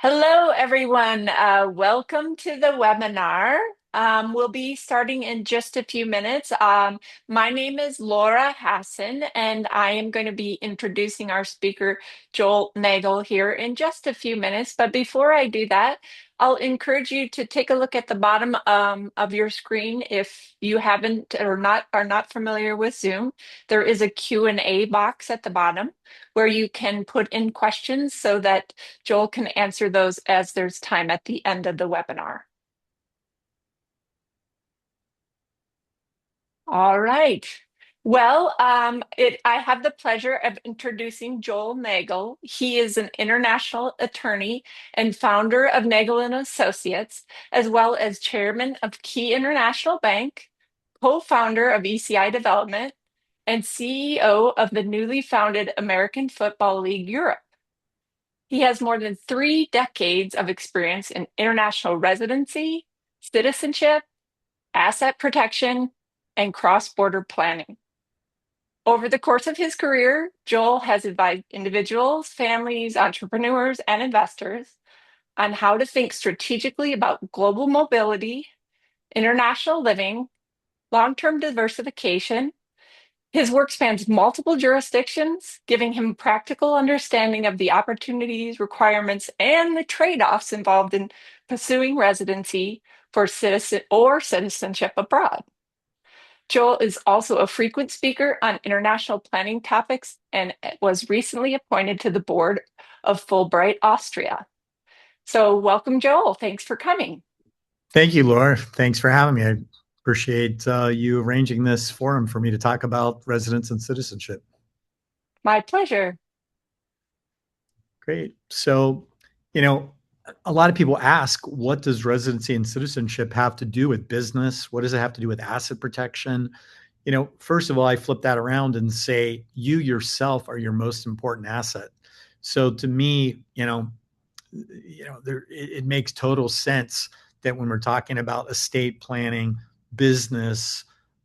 Hello, everyone. Welcome to the webinar. We'll be starting in just a few minutes. My name is Laura Hassan, and I am going to be introducing our speaker, Joel Nagel, here in just a few minutes. But before I do that, I'll encourage you to take a look at the bottom of your screen if you haven't or not are not familiar with Zoom. There is a Q&A box at the bottom where you can put in questions so that Joel can answer those as there's time at the end of the webinar. All right. Well, I have the pleasure of introducing Joel Nagel. He is an international attorney and founder of Nagel and Associates, as well as chairman of Key International Bank, co-founder of ECI Development, and CEO of the newly founded American Football League Europe. He has more than 3 decades of experience in international residency, citizenship, asset protection, and cross-border planning. Over the course of his career, Joel has advised individuals, families, entrepreneurs, and investors on how to think strategically about global mobility, international living, long-term diversification. His work spans multiple jurisdictions, giving him practical understanding of the opportunities, requirements, and the trade-offs involved in pursuing residency for citizenship abroad. Joel is also a frequent speaker on international planning topics and was recently appointed to the board of Fulbright Austria. So welcome, Joel. Thanks for coming. Thank you, Laura. Thanks for having me. I appreciate you arranging this forum for me to talk about residence and citizenship. My pleasure. Great. So, you know, a lot of people ask, what does residency and citizenship have to do with business? What does it have to do with asset protection? First of all, I flip that around and say, you yourself are your most important asset. So to me, it makes total sense that when we're talking about estate planning, business,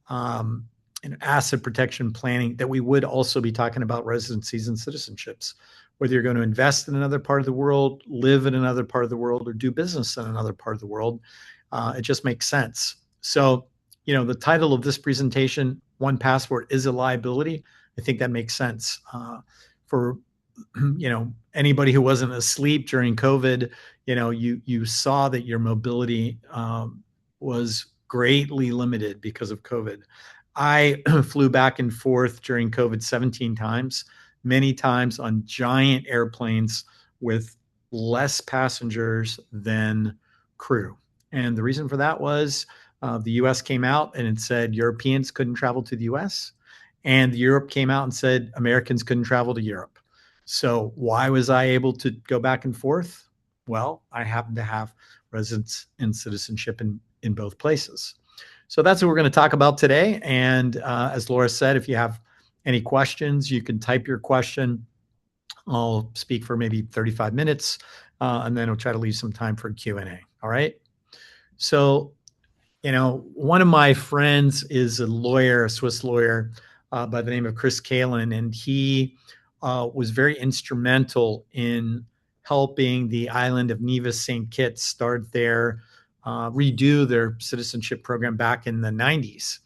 um, and asset protection planning, that we would also be talking about residencies and citizenships. Whether you're going to invest in another part of the world, live in another part of the world, or do business in another part of the world, it just makes sense. So, the title of this presentation, One Passport is a Liability, I think that makes sense. For anybody who wasn't asleep during COVID, you saw that your mobility was greatly limited because of COVID. I flew back and forth during COVID 17 times, many times on giant airplanes with less passengers than crew. And the reason for that was the US came out and it said Europeans couldn't travel to the US, and Europe came out and said Americans couldn't travel to Europe. So why was I able to go back and forth? Well, I happen to have residence and citizenship in both places. So that's what we're going to talk about today. And as Laura said, if you have any questions, you can type your question. I'll speak for maybe 35 minutes, and then we'll try to leave some time for Q&A. All right. So, one of my friends is a lawyer, a Swiss lawyer by the name of Chris Kalin, and he was very instrumental in helping the island of Nevis St. Kitts start redo their citizenship program back in the 90s.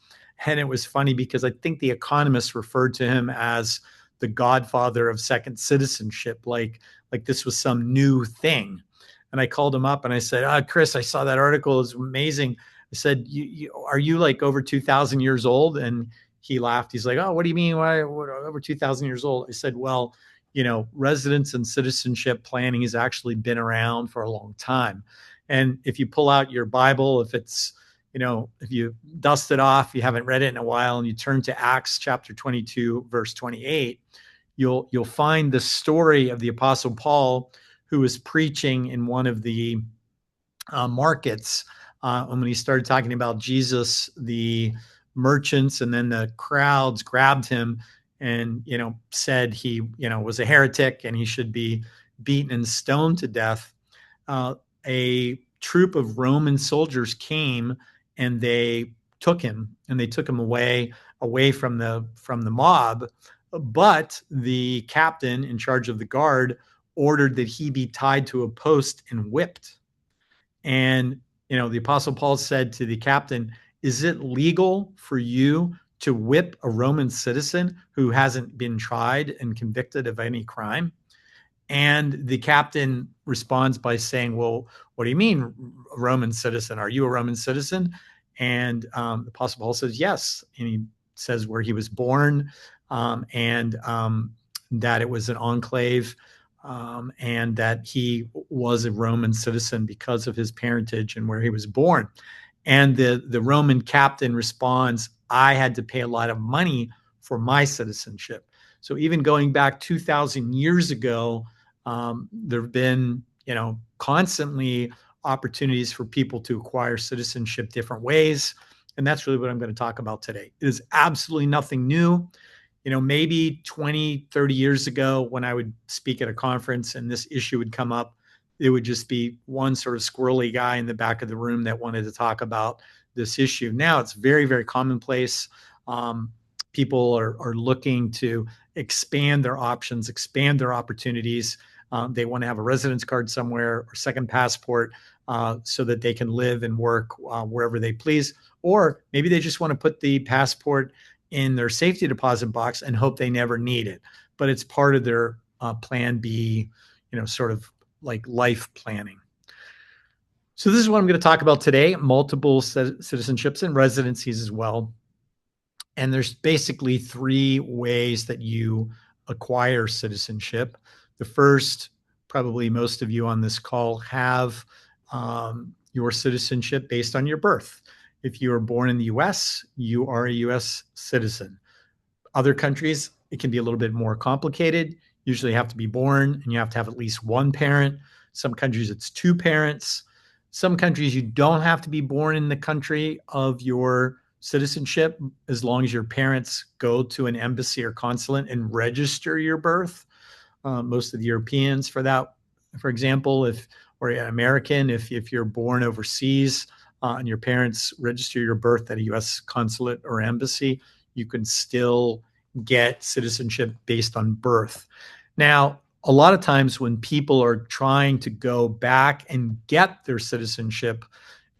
And it was funny because I think the Economist referred to him as the godfather of second citizenship, like this was some new thing. And I called him up and I said, Chris, I saw that article. It's amazing. I said, are you like over 2,000 years old? And he laughed. He's like, oh, what do you mean? Why over 2,000 years old? I said, well, residence and citizenship planning has actually been around for a long time. And if you pull out your Bible, if you dust it off, you haven't read it in a while, and you turn to Acts chapter 22, verse 28, you'll find the story of the Apostle Paul, who was preaching in one of the markets. And when he started talking about Jesus, the merchants and then the crowds grabbed him and, said he, was a heretic and he should be beaten and stoned to death. A troop of Roman soldiers came and they took him away from the mob. But the captain in charge of the guard ordered that he be tied to a post and whipped. And, the Apostle Paul said to the captain, is it legal for you to whip a Roman citizen who hasn't been tried and convicted of any crime? And the captain responds by saying, well, what do you mean, Roman citizen? Are you a Roman citizen? And the Apostle Paul says, yes. And he says where he was born, and that it was an enclave, and that he was a Roman citizen because of his parentage and where he was born. And the Roman captain responds, I had to pay a lot of money for my citizenship. So even going back 2,000 years ago, there have been, constantly opportunities for people to acquire citizenship different ways. And that's really what I'm going to talk about today. It is absolutely nothing new. Maybe 20, 30 years ago, when I would speak at a conference and this issue would come up, it would just be one sort of squirrely guy in the back of the room that wanted to talk about this issue. Now it's very, very commonplace. People are looking to expand their options, expand their opportunities. They want to have a residence card somewhere or second passport, so that they can live and work wherever they please. Or maybe they just want to put the passport in their safety deposit box and hope they never need it. But it's part of their plan B, sort of like life planning. So this is what I'm going to talk about today: multiple citizenships and residencies as well. And there's basically three ways that you acquire citizenship. The first, probably most of you on this call have your citizenship based on your birth. If you are born in the US, you are a US citizen. Other countries, it can be a little bit more complicated. Usually you have to be born and you have to have at least one parent. Some countries, it's two parents. Some countries, you don't have to be born in the country of your citizenship as long as your parents go to an embassy or consulate and register your birth. Most of the Europeans, for that, for example, or an American, if you're born overseas and your parents register your birth at a U.S. consulate or embassy, you can still get citizenship based on birth. Now, a lot of times when people are trying to go back and get their citizenship,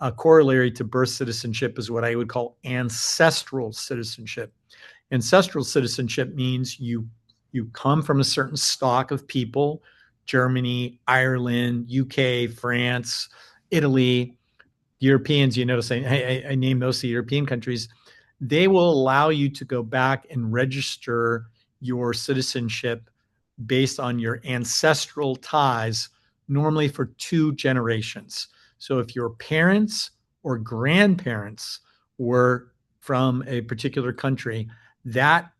a corollary to birth citizenship is what I would call ancestral citizenship. Ancestral citizenship means you come from a certain stock of people: Germany, Ireland, UK, France, Italy. Europeans, you notice I named most of the European countries. They will allow you to go back and register your citizenship based on your ancestral ties, normally for 2 generations. So if your parents or grandparents were from a particular country, that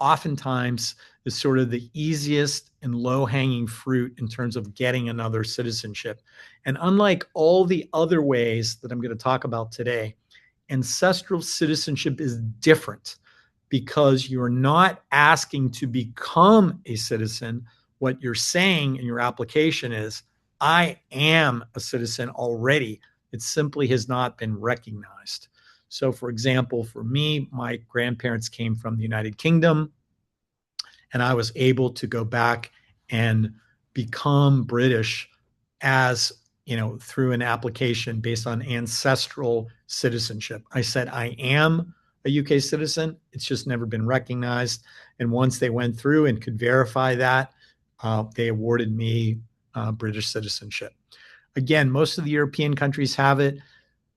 oftentimes is sort of the easiest and low-hanging fruit in terms of getting another citizenship. And unlike all the other ways that I'm going to talk about today, ancestral citizenship is different because you're not asking to become a citizen. What you're saying in your application is, I am a citizen already. It simply has not been recognized. So, for example, for me, my grandparents came from the United Kingdom, and I was able to go back and become British as through an application based on ancestral citizenship. I said I am a UK citizen. It's just never been recognized. And once they went through and could verify that, they awarded me British citizenship. Again, most of the European countries have it.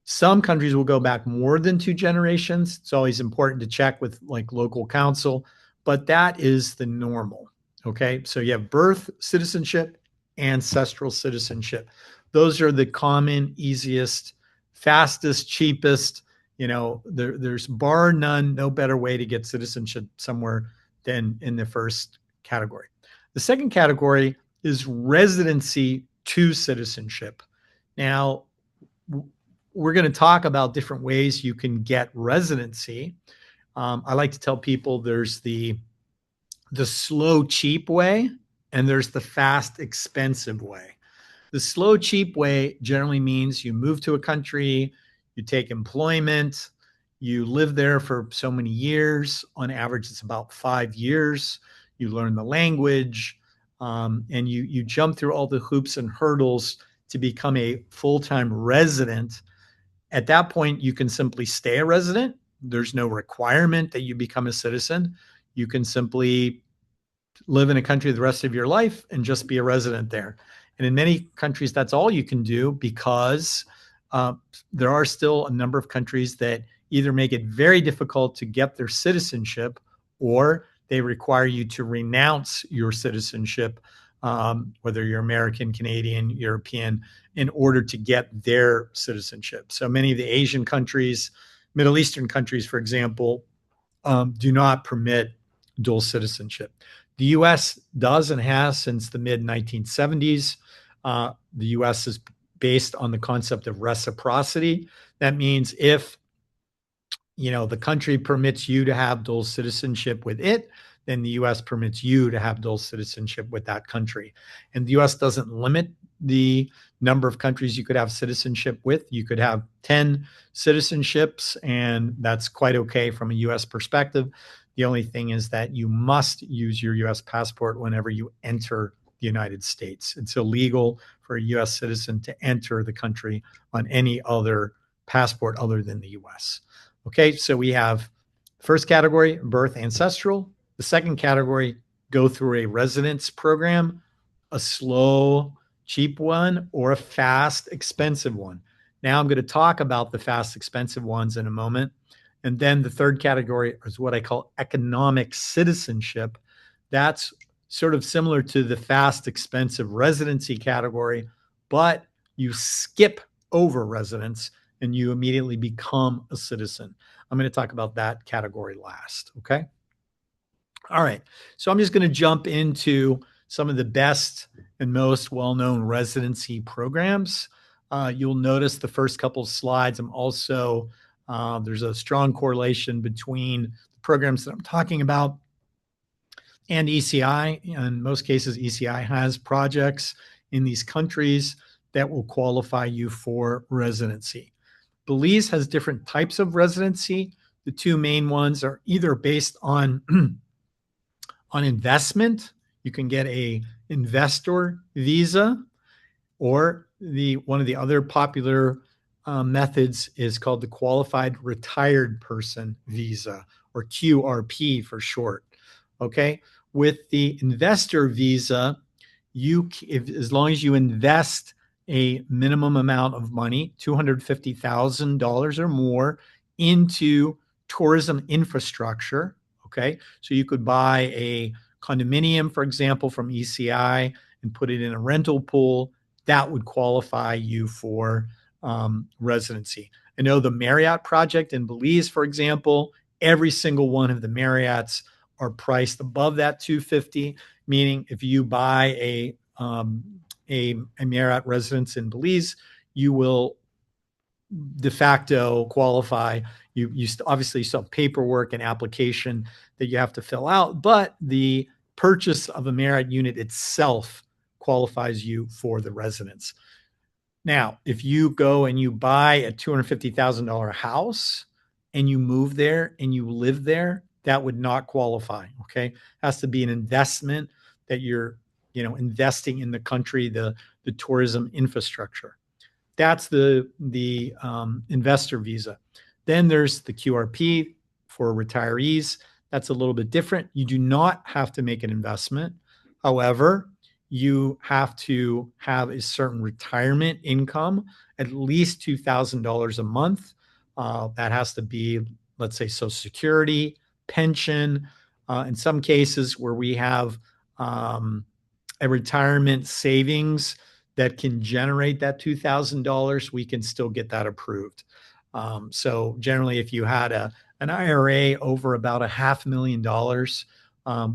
Some countries will go back more than 2 generations. It's always important to check with like local council, but that is the normal. Okay. So you have birth citizenship, ancestral citizenship. Those are the common, easiest, fastest, cheapest. There's bar none, no better way to get citizenship somewhere than in the first category. The second category is residency to citizenship. Now, we're going to talk about different ways you can get residency. I like to tell people there's the slow, cheap way, and there's the fast, expensive way. The slow, cheap way generally means you move to a country, you take employment, you live there for so many years. On average, it's about 5 years. You learn the language. and you jump through all the hoops and hurdles to become a full-time resident, at that point, you can simply stay a resident. There's no requirement that you become a citizen. You can simply live in a country the rest of your life and just be a resident there. And in many countries, that's all you can do because uh, there are still a number of countries that either make it very difficult to get their citizenship or they require you to renounce your citizenship, whether you're American, Canadian, European, in order to get their citizenship. So many of the Asian countries, Middle Eastern countries, for example, do not permit dual citizenship. The US does and has since the mid 1970s. The US is based on the concept of reciprocity. That means if the country permits you to have dual citizenship with it, then the US permits you to have dual citizenship with that country. And the US doesn't limit the number of countries you could have citizenship with. You could have 10 citizenships, and that's quite okay from a US perspective. The only thing is that you must use your US passport whenever you enter the United States. It's illegal for a US citizen to enter the country on any other passport other than the US. Okay, so we have first category, birth ancestral. The second category, go through a residence program, a slow, cheap one, or a fast, expensive one. Now I'm going to talk about the fast, expensive ones in a moment. And then the third category is what I call economic citizenship. That's sort of similar to the fast, expensive residency category, but you skip over residence and you immediately become a citizen. I'm going to talk about that category last. Okay. All right. So I'm just going to jump into some of the best and most well-known residency programs. You'll notice the first couple of slides. There's a strong correlation between the programs that I'm talking about and ECI. In most cases, ECI has projects in these countries that will qualify you for residency. Belize has different types of residency. The two main ones are either based on on investment. You can get a investor visa, or the one of the other popular methods is called the qualified retired person visa, or QRP for short. Okay, with the investor visa, as long as you invest a minimum amount of money, $250,000 or more, into tourism infrastructure. Okay, so you could buy a condominium, for example, from ECI and put it in a rental pool. That would qualify you for residency. I know the Marriott project in Belize, for example, every single one of the Marriotts are priced above that 250, meaning if you buy a Marriott residence in Belize, you will de facto qualify. You obviously still have paperwork and application that you have to fill out, but the purchase of a Marriott unit itself qualifies you for the residence. Now, if you go and you buy a $250,000 house and you move there and you live there, that would not qualify. Okay, it has to be an investment that you're investing in the country, the tourism infrastructure. That's the investor visa. Then there's the QRP for retirees. That's a little bit different. You do not have to make an investment. However, you have to have a certain retirement income, at least $2,000 a month. That has to be, let's say, Social Security, pension. In some cases where we have a retirement savings that can generate that $2,000, we can still get that approved. So generally, if you had an IRA over about $500,000,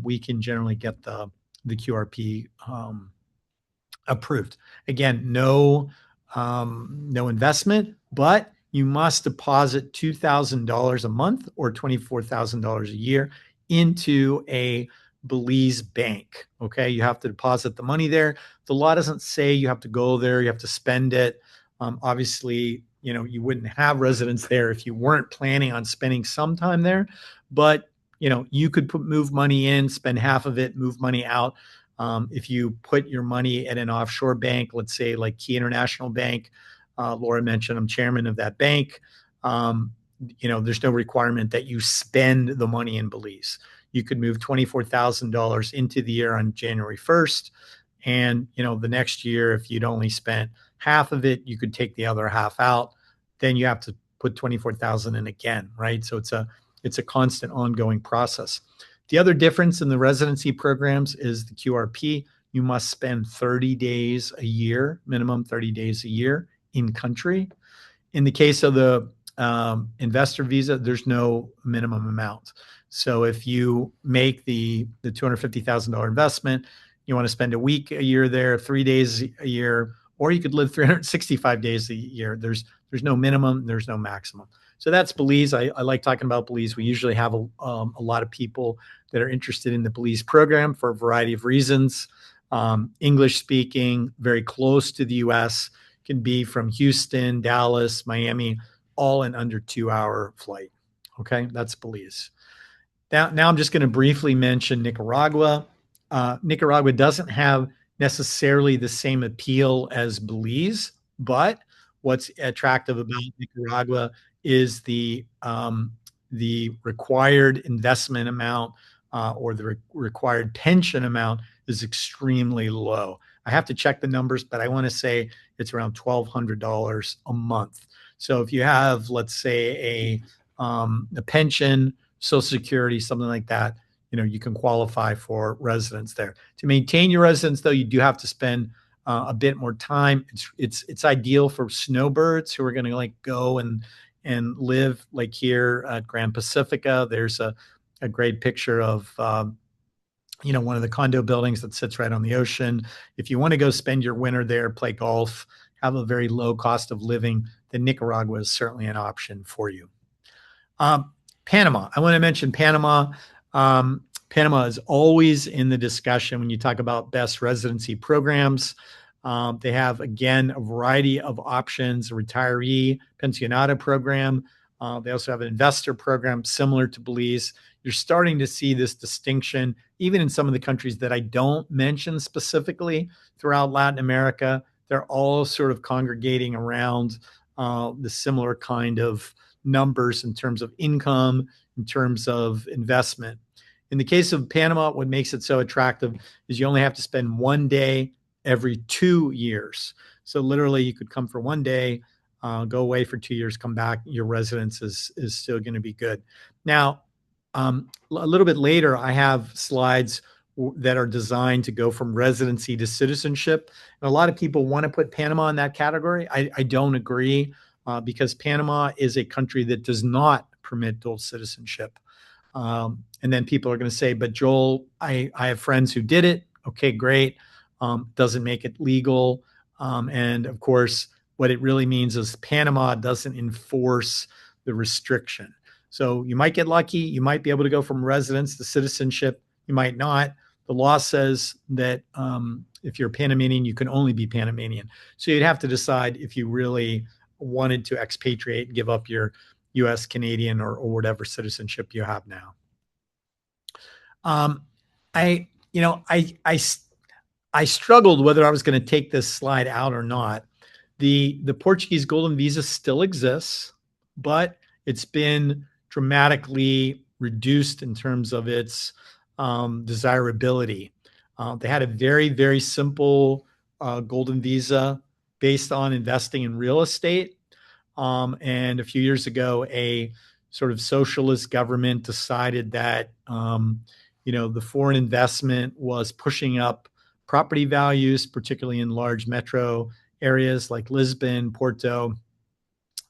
we can generally get the QRP approved. Again, no investment, but you must deposit $2,000 a month or $24,000 a year into a Belize bank. Okay, you have to deposit the money there. The law doesn't say you have to go there, you have to spend it. Obviously, you wouldn't have residence there if you weren't planning on spending some time there, but you could move money in, spend half of it, move money out. If you put your money at an offshore bank, let's say like Key International Bank, Laura mentioned I'm chairman of that bank. Um, there's no requirement that you spend the money in Belize. You could move $24,000 into the year on January 1st. And, the next year, if you'd only spent half of it, you could take the other half out. Then you have to put 24,000 in again, right? So it's a constant ongoing process. The other difference in the residency programs is the QRP. You must spend 30 days a year, minimum 30 days a year in country. In the case of the investor visa, there's no minimum amount. So if you make the $250,000 investment, you want to spend a week a year there, 3 days a year, or you could live 365 days a year. There's no minimum, there's no maximum. So that's Belize. I like talking about Belize. We usually have a lot of people that are interested in the Belize program for a variety of reasons. English speaking, very close to the US, can be from Houston, Dallas, Miami, all in under 2 hour flight. Okay, that's Belize. Now I'm just going to briefly mention Nicaragua. Nicaragua doesn't have necessarily the same appeal as Belize, but what's attractive about Nicaragua is the required investment amount or the required pension amount is extremely low. I have to check the numbers, but I want to say it's around $1,200 a month. So if you have, let's say, a pension, Social Security, something like that, you can qualify for residence there. To maintain your residence, though, you do have to spend a bit more time. It's ideal for snowbirds who are going to like go and live like here at Grand Pacifica. There's a great picture of one of the condo buildings that sits right on the ocean. If you want to go spend your winter there, play golf, have a very low cost of living, then Nicaragua is certainly an option for you. Panama. I want to mention Panama. Panama is always in the discussion when you talk about best residency programs. They have, again, a variety of options, a retiree pensionata program. They also have an investor program similar to Belize. You're starting to see this distinction, even in some of the countries that I don't mention specifically throughout Latin America. They're all sort of congregating around the similar kind of numbers in terms of income, in terms of investment. In the case of Panama, what makes it so attractive is you only have to spend 1 day every 2 years. So literally you could come for 1 day, go away for 2 years, come back, your residence is still going to be good. Now, a little bit later, I have slides that are designed to go from residency to citizenship. And a lot of people want to put Panama in that category. I don't agree because Panama is a country that does not permit dual citizenship. And then people are going to say, but Joel, I have friends who did it. Okay, great. Doesn't make it legal. And of course, what it really means is Panama doesn't enforce the restriction. So you might get lucky. You might be able to go from residence to citizenship. You might not. The law says that if you're Panamanian, you can only be Panamanian. So you'd have to decide if you really wanted to expatriate and give up your U.S., Canadian, or whatever citizenship you have now. I struggled whether I was going to take this slide out or not. The Portuguese golden visa still exists, but it's been dramatically reduced in terms of its desirability. They had a very, very simple golden visa based on investing in real estate. And a few years ago, a sort of socialist government decided that the foreign investment was pushing up property values, particularly in large metro areas like Lisbon, Porto.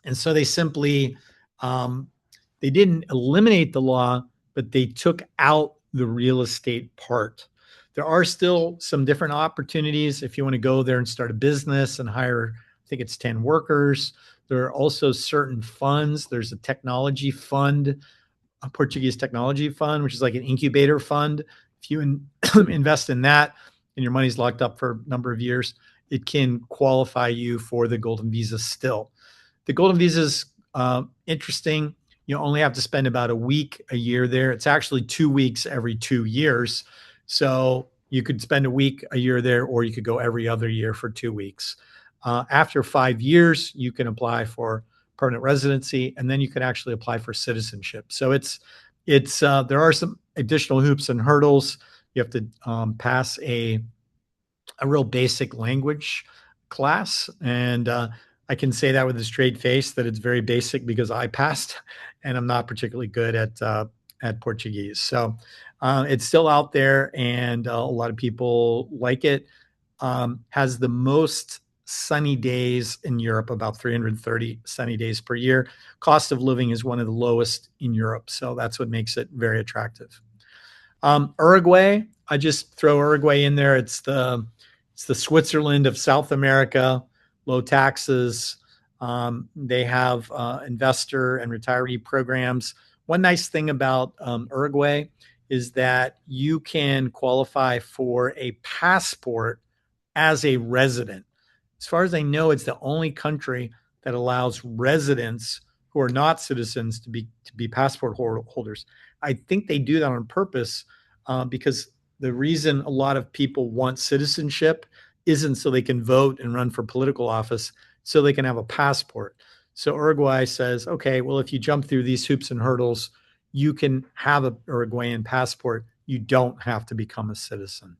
And so they simply they didn't eliminate the law, but they took out the real estate part. There are still some different opportunities if you want to go there and start a business and hire, I think it's 10 workers. There are also certain funds. There's a technology fund, a Portuguese technology fund, which is like an incubator fund. If you invest in that and your money's locked up for a number of years, it can qualify you for the golden visa still. The golden visa is interesting. You only have to spend about a week a year there. It's actually 2 weeks every 2 years. So You could spend a week a year there, or you could go every other year for 2 weeks. After 5 years, you can apply for permanent residency, and then you can actually apply for citizenship. So it's there are some additional hoops and hurdles. You have to pass a real basic language class. And I can say that with a straight face that it's very basic because I passed and I'm not particularly good at Portuguese. So it's still out there and a lot of people like it. Has the most sunny days in Europe, about 330 sunny days per year. Cost of living is one of the lowest in Europe. So that's what makes it very attractive. Uruguay, I just throw Uruguay in there. It's the Switzerland of South America, low taxes. They have investor and retiree programs. One nice thing about Uruguay is that you can qualify for a passport as a resident. As far as I know, it's the only country that allows residents who are not citizens to be passport holders. I think they do that on purpose because the reason a lot of people want citizenship isn't so they can vote and run for political office, so they can have a passport. So Uruguay says, okay, well, if you jump through these hoops and hurdles, you can have a Uruguayan passport. You don't have to become a citizen.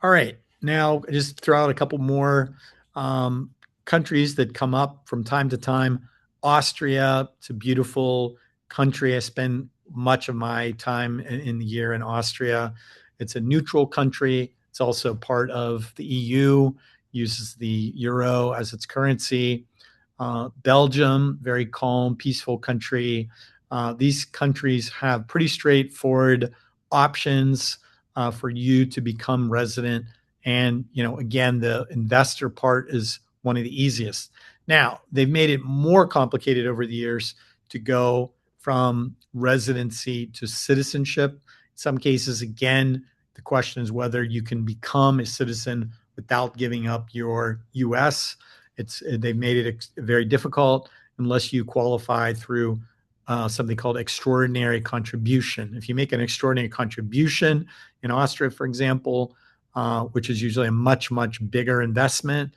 All right. Now, just throw out a couple more um, countries that come up from time to time. Austria, it's a beautiful country. I spend much of my time in the year in Austria. It's a neutral country. It's also part of the EU, uses the euro as its currency. Belgium, very calm, peaceful country. These countries have pretty straightforward options for you to become resident. And, again, the investor part is one of the easiest. Now, they've made it more complicated over the years to go from residency to citizenship. In some cases, again, the question is whether you can become a citizen without giving up your US. They've made it very difficult unless you qualify through something called extraordinary contribution. If you make an extraordinary contribution in Austria, for example, which is usually a much, much bigger investment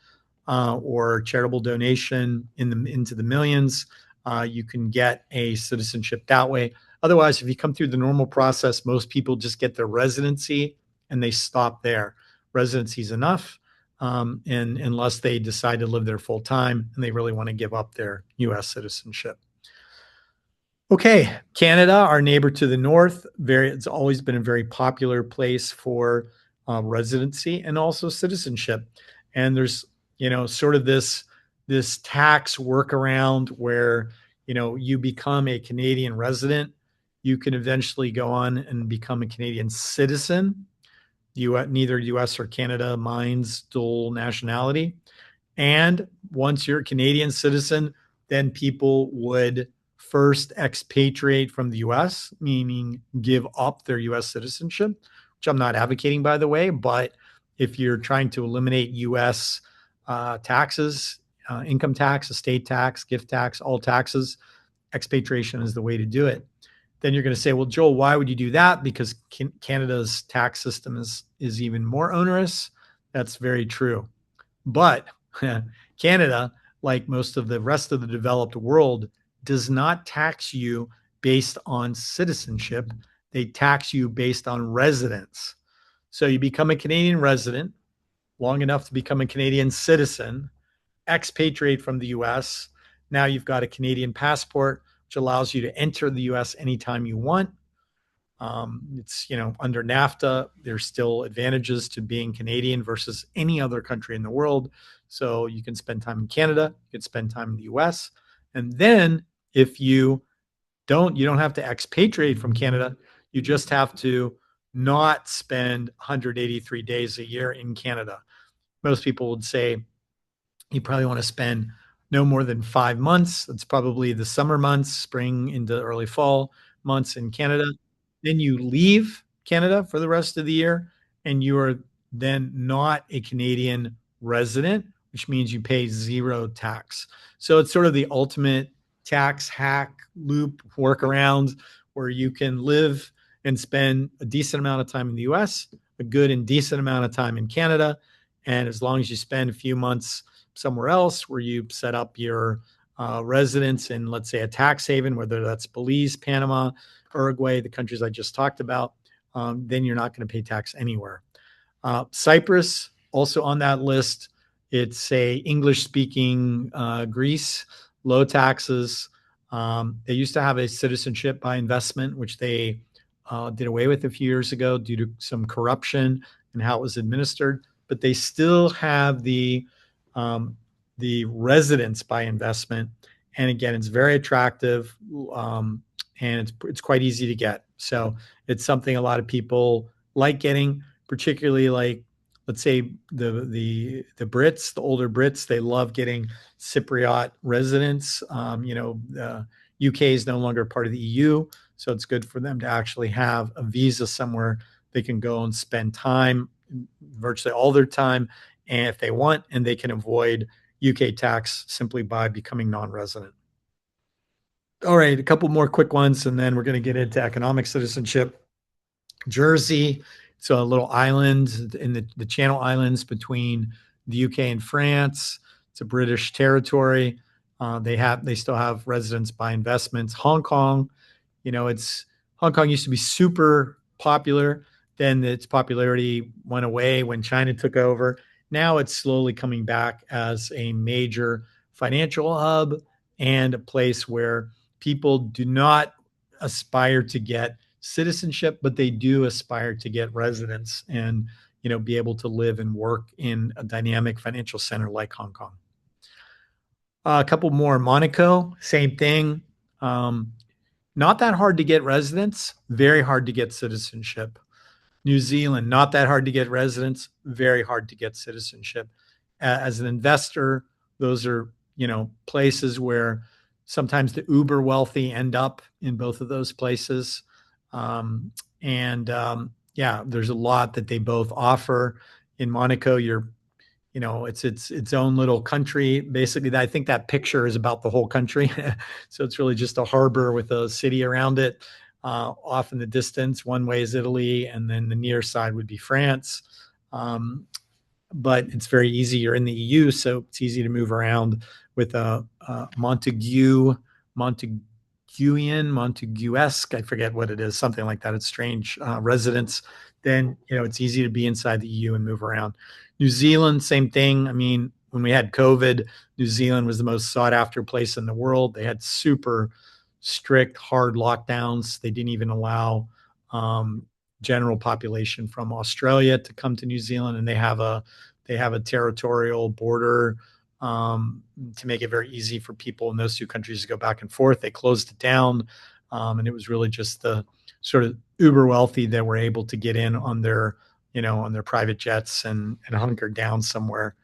or charitable donation into the millions, you can get a citizenship that way. Otherwise, if you come through the normal process, most people just get their residency and they stop there. Residency is enough, and unless they decide to live there full time and they really want to give up their U.S. citizenship. Okay, Canada, our neighbor to the north, it's always been a very popular place for residency and also citizenship. And there's, sort of this tax workaround where, you become a Canadian resident, you can eventually go on and become a Canadian citizen. Neither US or Canada minds dual nationality. And once you're a Canadian citizen, then people would first expatriate from the US, meaning give up their US citizenship, which I'm not advocating, by the way. But if you're trying to eliminate US taxes, income tax, estate tax, gift tax, all taxes, expatriation is the way to do it. Then you're going to say, well, Joel, why would you do that? Because Canada's tax system is even more onerous. That's very true. But Canada, like most of the rest of the developed world, does not tax you based on citizenship. They tax you based on residence. So you become a Canadian resident long enough to become a Canadian citizen, expatriate from the US. Now you've got a Canadian passport, which allows you to enter the US anytime you want. It's, under NAFTA, there's still advantages to being Canadian versus any other country in the world. So you can spend time in Canada, you can spend time in the US. And then if you don't have to expatriate from Canada. You just have to not spend 183 days a year in Canada. Most people would say you probably want to spend no more than 5 months. That's probably the summer months, spring into early fall months in Canada. Then you leave Canada for the rest of the year, and you are then not a Canadian resident, which means you pay zero tax. So it's sort of the ultimate tax hack loop workaround where you can live and spend a decent amount of time in the US, a good and decent amount of time in Canada. And as long as you spend a few months somewhere else where you set up your residence in, let's say, a tax haven, whether that's Belize, Panama, Uruguay, the countries I just talked about, then you're not going to pay tax anywhere. Cyprus, also on that list, it's a English speaking Greece, low taxes. They used to have a citizenship by investment, which they did away with a few years ago due to some corruption and how it was administered. But they still have the residence by investment, and again, it's very attractive, and it's quite easy to get. So it's something a lot of people like getting, particularly like, let's say, the Brits, the older Brits, they love getting Cypriot residence. The UK is no longer part of the EU, so it's good for them to actually have a visa somewhere they can go and spend time, virtually all their time, and if they want, and they can avoid UK tax simply by becoming non-resident. All right, a couple more quick ones, and then we're going to get into economic citizenship. Jersey, so a little island in the Channel Islands between the UK and France. It's a British territory. They still have residence by investments. Hong Kong, it's Hong Kong used to be super popular. Then its popularity went away when China took over. Now it's slowly coming back as a major financial hub and a place where people do not aspire to get citizenship, but they do aspire to get residence and be able to live and work in a dynamic financial center like Hong Kong. A couple more. Monaco, same thing. Not that hard to get residence, very hard to get citizenship. New Zealand, not that hard to get residence, very hard to get citizenship. As an investor, those are, places where sometimes the uber wealthy end up in both of those places. Yeah, there's a lot that they both offer. In Monaco, it's own little country. Basically, I think that picture is about the whole country. So it's really just a harbor with a city around it. Off in the distance, one way is Italy, and then the near side would be France. But it's very easy. You're in the EU, so it's easy to move around with a Montaguesque, I forget what it is, something like that. It's strange residence. Then it's easy to be inside the EU and move around. New Zealand, same thing. I mean, when we had COVID, New Zealand was the most sought after place in the world. They had super strict, hard lockdowns. They didn't even allow general population from Australia to come to New Zealand, and they have a territorial border to make it very easy for people in those two countries to go back and forth. They closed it down, and it was really just the sort of uber wealthy that were able to get in on their private jets and hunker down somewhere.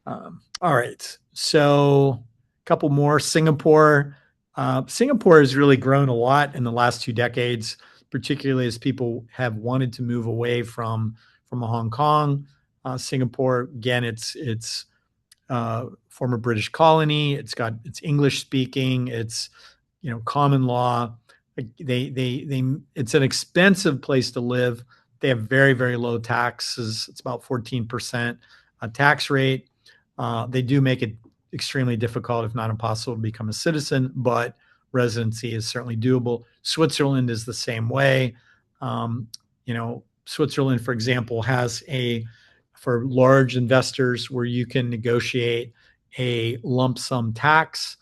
All right, so a couple more. Singapore. Singapore has really grown a lot in the last 2 decades, particularly as people have wanted to move away from Hong Kong. Singapore, again, it's former British colony. It's English speaking. It's common law. It's an expensive place to live. They have very, very low taxes. It's about 14% tax rate. They do make it extremely difficult, if not impossible, to become a citizen, but residency is certainly doable. Switzerland is the same way. Switzerland, for example, has for large investors where you can negotiate a lump sum tax,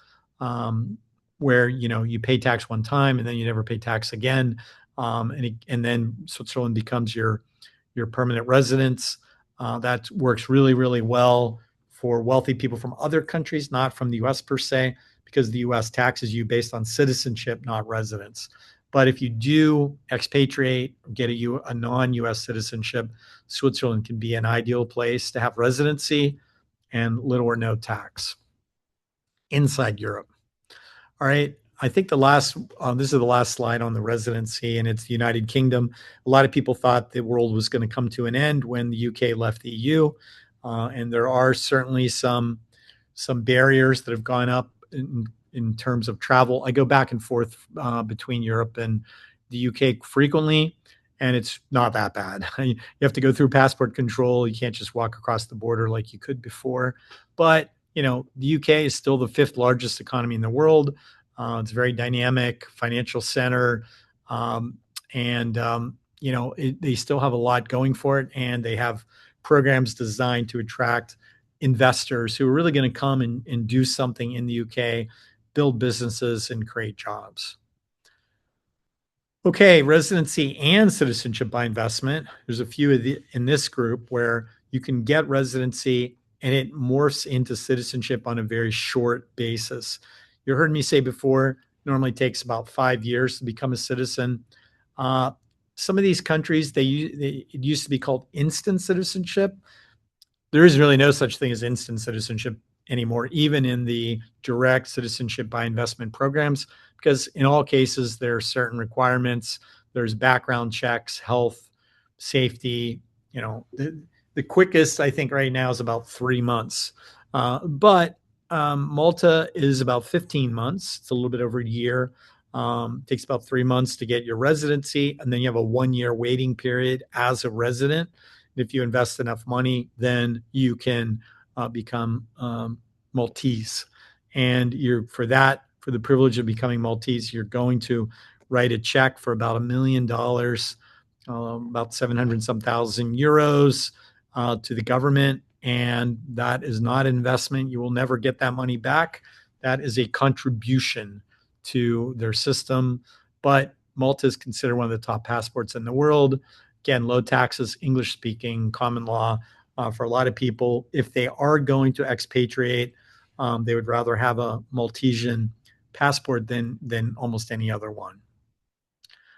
where you pay tax one time and then you never pay tax again, and then Switzerland becomes your permanent residence. That works really, really well for wealthy people from other countries, not from the U.S. per se, because the U.S. taxes you based on citizenship, not residence. But if you do expatriate, get a non-U.S. citizenship, Switzerland can be an ideal place to have residency and little or no tax inside Europe. All right. I think this is the last slide on the residency, and it's the United Kingdom. A lot of people thought the world was going to come to an end when the UK left the EU, and there are certainly some barriers that have gone up in terms of travel. I go back and forth between Europe and the UK frequently, and it's not that bad. You have to go through passport control. You can't just walk across the border like you could before. But the UK is still the fifth largest economy in the world. It's a very dynamic financial center, and they still have a lot going for it, and they have programs designed to attract investors who are really going to come and do something in the UK, build businesses, and create jobs. Okay, residency and citizenship by investment. There's a few in this group where you can get residency and it morphs into citizenship on a very short basis. You heard me say before, normally takes about 5 years to become a citizen. Uh, some of these countries, it used to be called instant citizenship. There is really no such thing as instant citizenship anymore, even in the direct citizenship by investment programs, because in all cases, there are certain requirements. There's background checks, health, safety. The quickest I think right now is about 3 months. But Malta is about 15 months. It's a little bit over a year. Takes about 3 months to get your residency, and then you have a 1 year waiting period as a resident. If you invest enough money, then you can become Maltese. And for the privilege of becoming Maltese, you're going to write a check for about $1 million, about 700 some thousand euros to the government. And that is not investment. You will never get that money back. That is a contribution to their system. But Malta is considered one of the top passports in the world. Again, low taxes, English speaking, common law for a lot of people. If they are going to expatriate, they would rather have a Maltesian passport than almost any other one.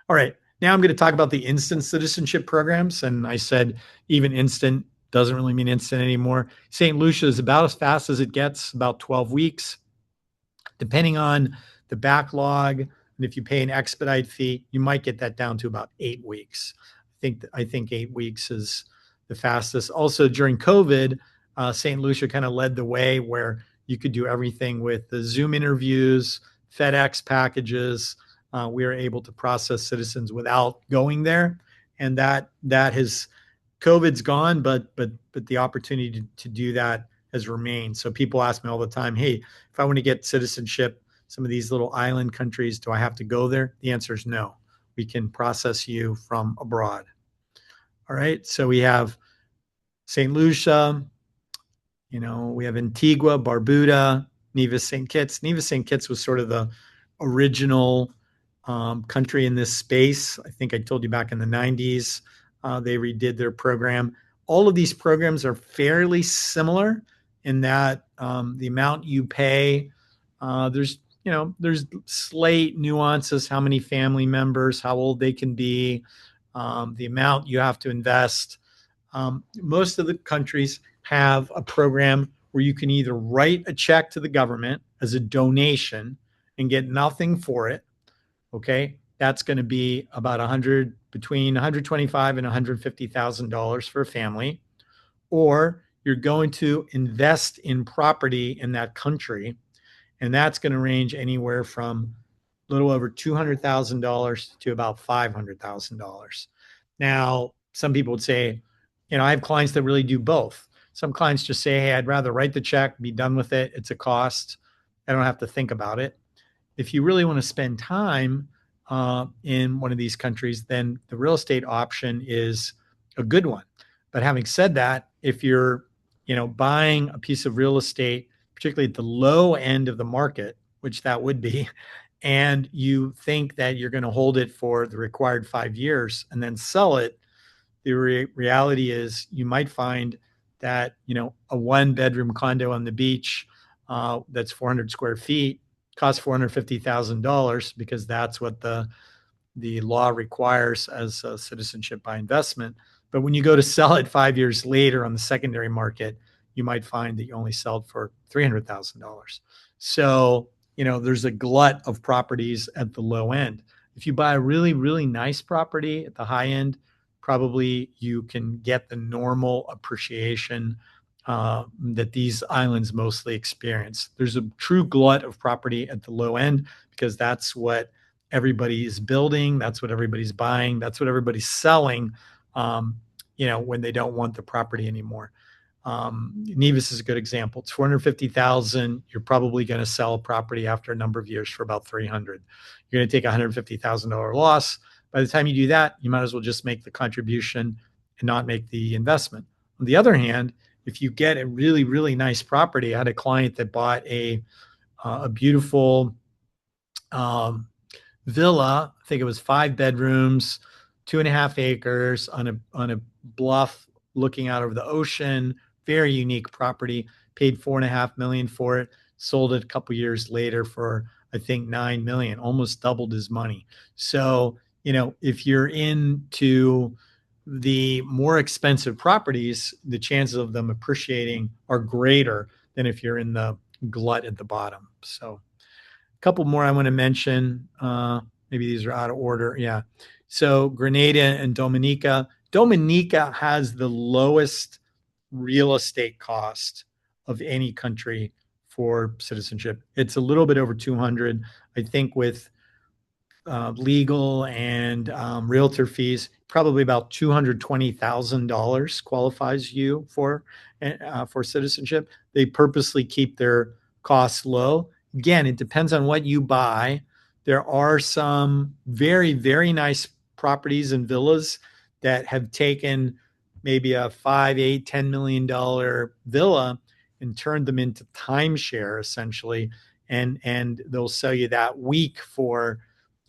All right, now I'm going to talk about the instant citizenship programs. And I said even instant doesn't really mean instant anymore. St. Lucia is about as fast as it gets, about 12 weeks. Depending on the backlog, and if you pay an expedite fee, you might get that down to about 8 weeks. I think 8 weeks is the fastest. Also, during COVID, St. Lucia kind of led the way where you could do everything with the Zoom interviews, FedEx packages. We are able to process citizens without going there, and that has COVID's gone, but the opportunity to do that has remained. So people ask me all the time, hey, if I want to get citizenship, some of these little island countries, do I have to go there? The answer is no. We can process you from abroad. All right. So we have St. Lucia, we have Antigua, Barbuda, Nevis St. Kitts. Nevis St. Kitts was sort of the original country in this space. I think I told you back in the 90s, they redid their program. All of these programs are fairly similar in that the amount you pay, there's slight nuances, how many family members, how old they can be, the amount you have to invest. Most of the countries have a program where you can either write a check to the government as a donation and get nothing for it. Okay, that's going to be about between $125,000 and $150,000 for a family, or you're going to invest in property in that country, and that's going to range anywhere from a little over $200,000 to about $500,000. Now, some people would say, I have clients that really do both. Some clients just say, hey, I'd rather write the check, be done with it. It's a cost. I don't have to think about it. If you really want to spend time in one of these countries, then the real estate option is a good one. But having said that, if you're buying a piece of real estate, particularly at the low end of the market, which that would be, and you think that you're going to hold it for the required 5 years and then sell it, the reality is you might find that a one-bedroom condo on the beach that's 400 square feet costs $450,000 because that's what the law requires as a citizenship by investment. But when you go to sell it 5 years later on the secondary market, you might find that you only sell it for $300,000. So, there's a glut of properties at the low end. If you buy a really, really nice property at the high end, probably you can get the normal appreciation that these islands mostly experience. There's a true glut of property at the low end because that's what everybody is building. That's what everybody's buying. That's what everybody's selling, um, when they don't want the property anymore. Nevis is a good example. It's 450,000. You're probably going to sell a property after a number of years for about 300. You're going to take $150,000 loss. By the time you do that, you might as well just make the contribution and not make the investment. On the other hand, if you get a really, really nice property, I had a client that bought a beautiful villa. I think it was 5 bedrooms, 2.5 acres on a bluff looking out over the ocean. Very unique property. Paid 4.5 million for it. Sold it a couple years later for I think 9 million. Almost doubled his money. So if you're into the more expensive properties, the chances of them appreciating are greater than if you're in the glut at the bottom. So couple more I want to mention. Maybe these are out of order. Yeah. So Grenada and Dominica. Dominica has the lowest real estate cost of any country for citizenship. It's a little bit over 200. I think with legal and realtor fees, probably about $220,000 qualifies you for citizenship. They purposely keep their costs low. Again, it depends on what you buy. There are some very, very nice properties and villas that have taken maybe a 5, 8, $10 million villa and turned them into timeshare essentially. And they'll sell you that week for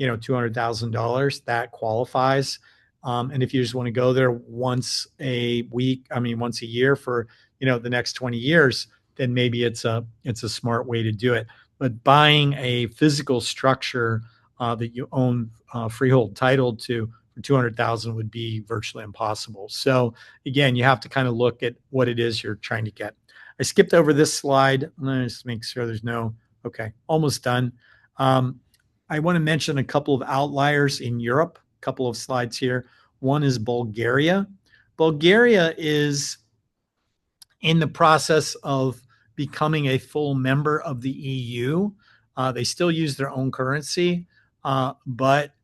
$200,000. That qualifies. And if you just want to go there once a week, once a year for the next 20 years, then maybe it's a smart way to do it. But buying a physical structure that you own freehold title to for 200,000 would be virtually impossible. So again, you have to kind of look at what it is you're trying to get. I skipped over this slide. Let me just make sure there's no. Okay, almost done. I want to mention a couple of outliers in Europe. A couple of slides here. One is Bulgaria. Bulgaria is in the process of becoming a full member of the EU. They still use their own currency, but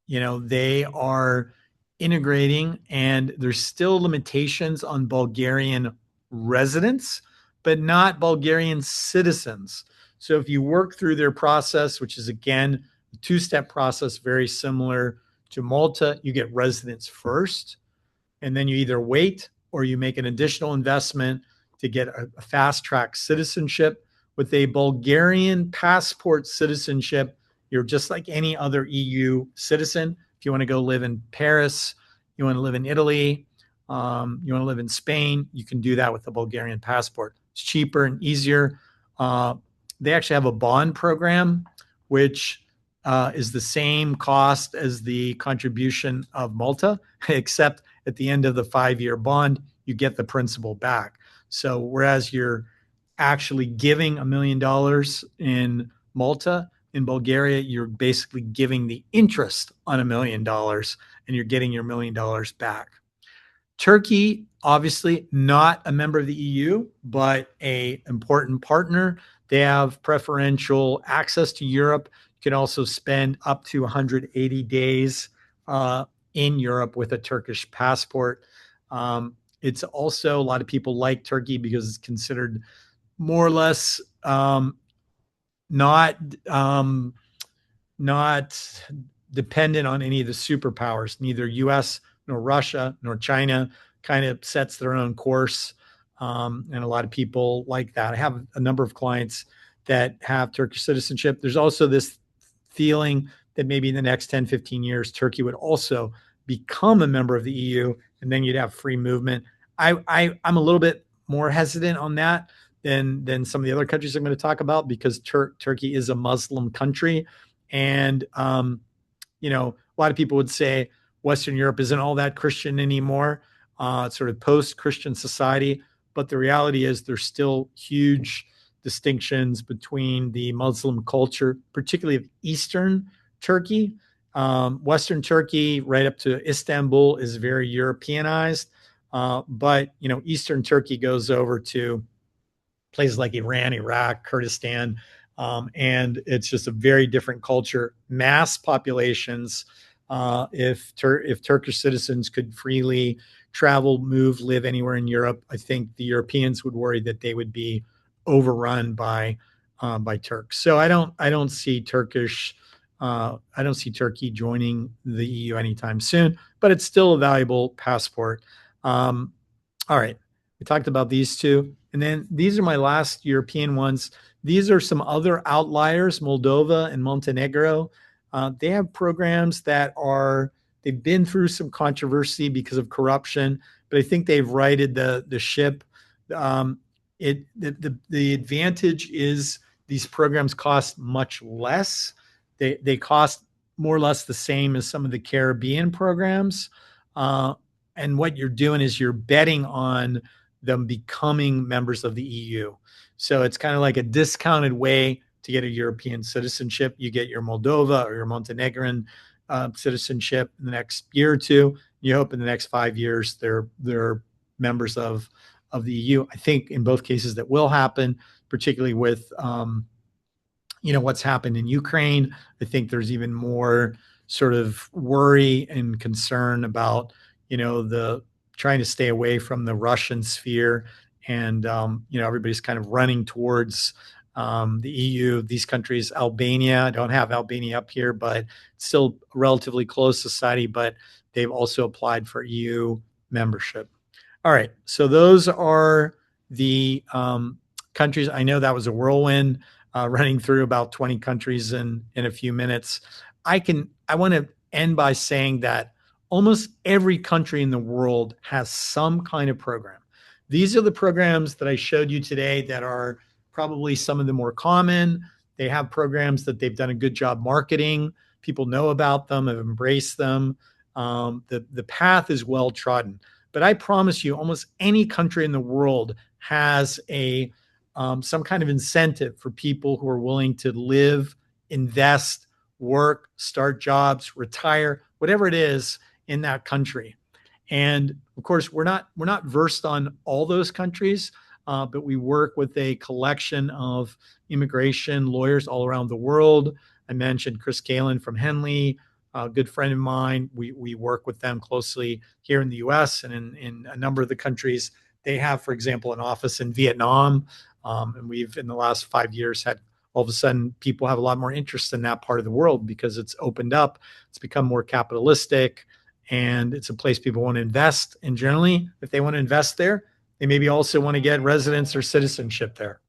they are integrating, and there's still limitations on Bulgarian residents, but not Bulgarian citizens. So if you work through their process, which is again a two-step process, very similar to Malta, you get residence first, and then you either wait or you make an additional investment to get a fast-track citizenship. With a Bulgarian passport citizenship, you're just like any other EU citizen. If you want to go live in Paris, you want to live in Italy, you want to live in Spain, you can do that with the Bulgarian passport. It's cheaper and easier. They actually have a bond program, which is the same cost as the contribution of Malta, except at the end of the 5-year bond, you get the principal back. So whereas you're actually giving $1 million in Malta, in Bulgaria, you're basically giving the interest on $1 million and you're getting your $1 million back. Turkey, obviously not a member of the EU, but an important partner. They have preferential access to Europe. You can also spend up to 180 days in Europe with a Turkish passport. It's also, a lot of people like Turkey because it's considered more or less not dependent on any of the superpowers. Neither US nor Russia nor China kind of sets their own course. And a lot of people like that. I have a number of clients that have Turkish citizenship. There's also this feeling that maybe in the next 10, 15 years, Turkey would also become a member of the EU, and then you'd have free movement. I'm a little bit more hesitant on that than some of the other countries I'm going to talk about, because Turkey is a Muslim country. And, a lot of people would say Western Europe isn't all that Christian anymore. It's sort of post-Christian society. But the reality is there's still huge distinctions between the Muslim culture, particularly of Eastern Turkey. Western Turkey, right up to Istanbul, is very Europeanized. But Eastern Turkey goes over to places like Iran, Iraq, Kurdistan, And it's just a very different culture. Mass populations. If Turkish citizens could freely travel, move, live anywhere in Europe, I think the Europeans would worry that they would be overrun by Turks. So I don't see I don't see Turkey joining the EU anytime soon, but it's still a valuable passport. Um, all right, we talked about these two, and then these are my last European ones. These are some other outliers, Moldova and Montenegro. They have programs that they've been through some controversy because of corruption, but I think they've righted the ship. Um, the advantage is these programs cost much less. They cost more or less the same as some of the Caribbean programs. Uh, and what you're doing is you're betting on them becoming members of the EU. So it's kind of like a discounted way to get a European citizenship. You get your Moldova or your Montenegrin citizenship in the next year or two. You hope in the next 5 years they're members of the EU. I think in both cases that will happen, particularly with what's happened in Ukraine. I think there's even more sort of worry and concern about the trying to stay away from the Russian sphere, and everybody's kind of running towards the EU. These countries, Albania, I don't have Albania up here, but it's still a relatively closed society, but they've also applied for EU membership. All right, so those are the countries. I know that was a whirlwind, running through about 20 countries in a few minutes. I want to end by saying that almost every country in the world has some kind of program. These are the programs that I showed you today that are probably some of the more common. They have programs that they've done a good job marketing. People know about them, have embraced them. The path is well trodden. But I promise you, almost any country in the world has some kind of incentive for people who are willing to live, invest, work, start jobs, retire, whatever it is in that country. And of course, we're not versed on all those countries, but we work with a collection of immigration lawyers all around the world. I mentioned Chris Kalin from Henley, a good friend of mine. We work with them closely here in the U.S. and in a number of the countries. They have, for example, an office in Vietnam, and we've in the last 5 years had all of a sudden people have a lot more interest in that part of the world because it's opened up, it's become more capitalistic, and it's a place people want to invest. And generally, if they want to invest there, they maybe also want to get residence or citizenship there.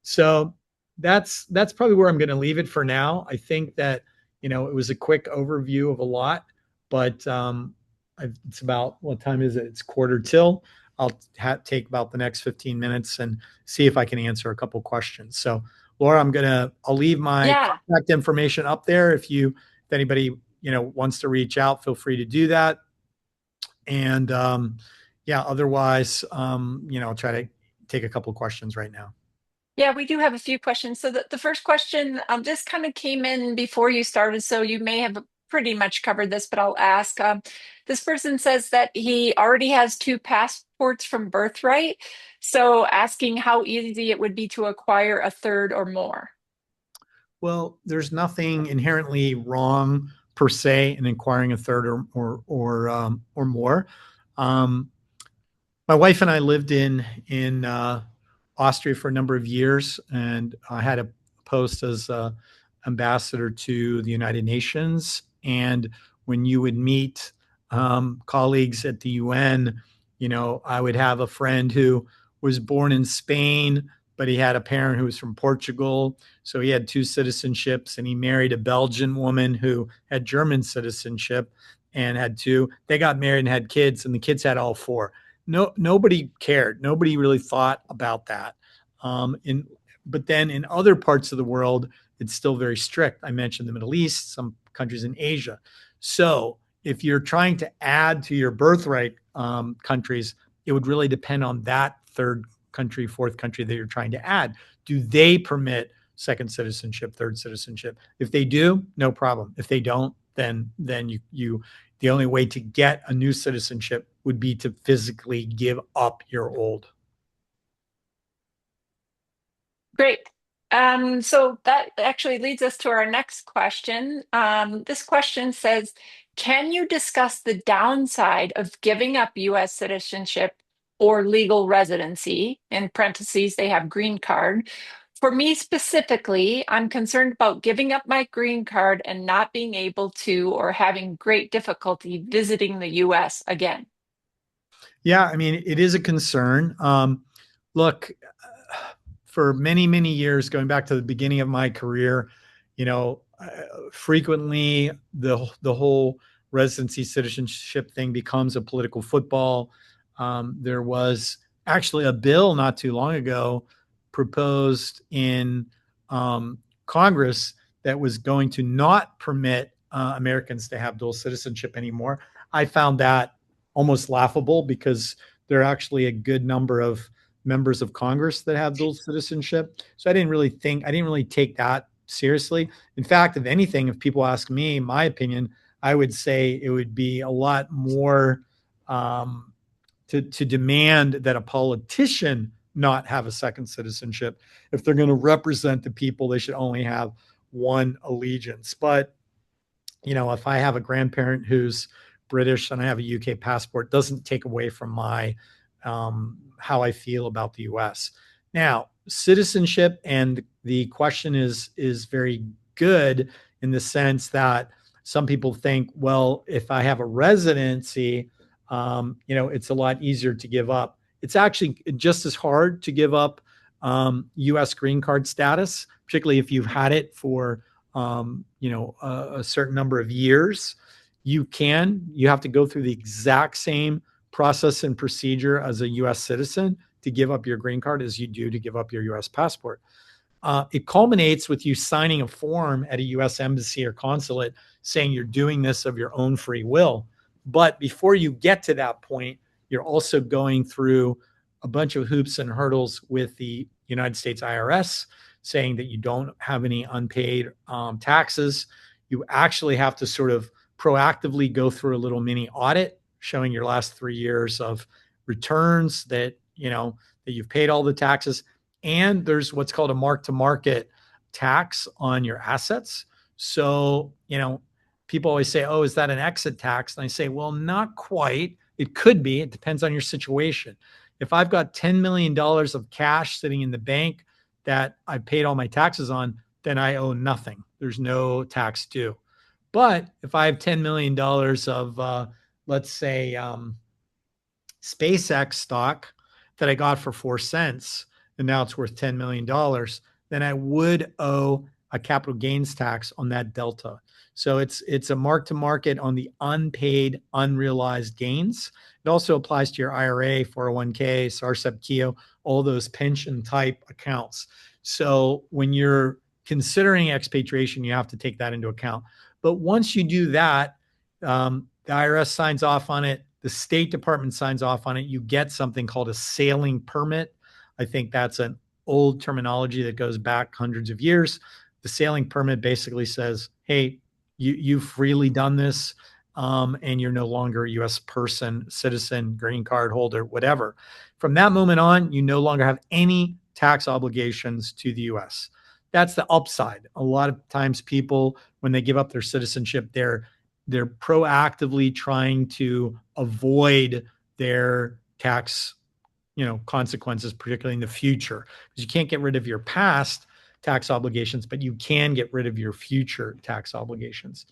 So that's probably where I'm going to leave it for now. I think that it was a quick overview of a lot, but it's about, what time is it? It's quarter till. I'll take about the next 15 minutes and see if I can answer a couple questions. So, Laura, I'll leave my Yeah. contact information up there. If anybody wants to reach out, feel free to do that. And yeah, otherwise, I'll try to take a couple questions right now. Yeah, we do have a few questions. So the first question, this kind of came in before you started, so you may have pretty much covered this, but I'll ask. This person says that he already has two passports from birthright, so asking how easy it would be to acquire a third or more. Well, there's nothing inherently wrong per se in acquiring a third or more. Um, my wife and I lived in Austria for a number of years, and I had a post as ambassador to the United Nations. And when you would meet colleagues at the UN, I would have a friend who was born in Spain, but he had a parent who was from Portugal. So he had two citizenships, and he married a Belgian woman who had German citizenship and had two. They got married and had kids, and the kids had all four. Nobody cared. Nobody really thought about that. But then in other parts of the world, it's still very strict. I mentioned the Middle East, some countries in Asia. So if you're trying to add to your birthright countries, it would really depend on that third country, fourth country that you're trying to add. Do they permit second citizenship, third citizenship? If they do, no problem. If they don't, then you the only way to get a new citizenship would be to physically give up your old. Great. So that actually leads us to our next question. This question says, can you discuss the downside of giving up U.S. citizenship or legal residency? In parentheses, they have green card. For me specifically, I'm concerned about giving up my green card and not being able to or having great difficulty visiting the U.S. again. Yeah, I mean, it is a concern. Look, for many, many years, going back to the beginning of my career, frequently the whole residency citizenship thing becomes a political football. There was actually a bill not too long ago proposed in Congress that was going to not permit Americans to have dual citizenship anymore. I found that almost laughable because there are actually a good number of members of Congress that have dual citizenship. So I didn't really take that seriously. In fact, if anything, if people ask me my opinion, I would say it would be a lot more to demand that a politician not have a second citizenship. If they're going to represent the people, they should only have one allegiance. But if I have a grandparent who's British and I have a UK passport, doesn't take away from my how I feel about the US. Now, citizenship and the question is very good in the sense that some people think, well, if I have a residency, it's a lot easier to give up. It's actually just as hard to give up U.S. green card status, particularly if you've had it for a certain number of years. You have to go through the exact same process and procedure as a US citizen to give up your green card as you do to give up your US passport. It culminates with you signing a form at a US embassy or consulate saying you're doing this of your own free will. But before you get to that point, you're also going through a bunch of hoops and hurdles with the United States IRS saying that you don't have any unpaid taxes. You actually have to sort of proactively go through a little mini audit showing your last 3 years of returns that you've paid all the taxes. And there's what's called a mark to market tax on your assets. So, people always say, oh, is that an exit tax? And I say, well, not quite. It could be. It depends on your situation. If I've got $10 million of cash sitting in the bank that I paid all my taxes on, then I owe nothing. There's no tax due. But if I have $10 million of, let's say, SpaceX stock that I got for 4 cents, and now it's worth $10 million, then I would owe a capital gains tax on that delta. So it's a mark to market on the unpaid, unrealized gains. It also applies to your IRA, 401k, SARSEP, KEO, all those pension type accounts. So when you're considering expatriation, you have to take that into account. But once you do that, the IRS signs off on it. The State Department signs off on it. You get something called a sailing permit. I think that's an old terminology that goes back hundreds of years. The sailing permit basically says, hey, you've freely done this, and you're no longer a U.S. person, citizen, green card holder, whatever. From that moment on, you no longer have any tax obligations to the U.S. That's the upside. A lot of times people, when they give up their citizenship, they're proactively trying to avoid their tax consequences, particularly in the future, because you can't get rid of your past tax obligations, but you can get rid of your future tax obligations.